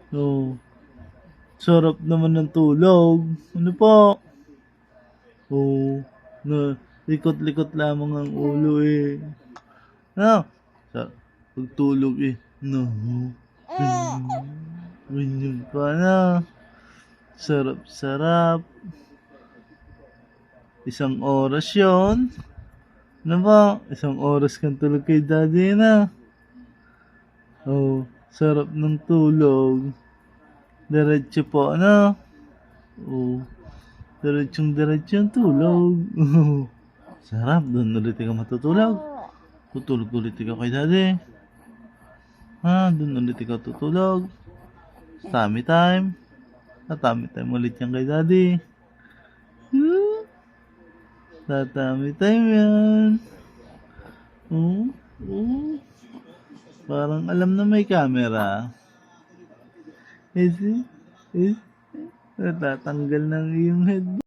Oh, sarap naman ng tulog. Ano po? Oh, na likot-likot lamang ang ulo eh. No, sa pagtulog eh. No. Ganyan pa na. Sarap-sarap. Isang oras yon. Ano ba? Isang oras kang tulog kay daddy na. Oh, sarap ng tulog. Diretso po, ano? Oh, diretsong-diretso ang tulog. Sarap, doon ulit ka matutulog. Tutulog ulit ka kay daddy. Ha, doon ulit ka tutulog. Tummy time. Tummy time ulit yan kay daddy. Tummy time yan. Oh, oh. Parang alam na may camera. Is it? Natatanggal ng iyong head.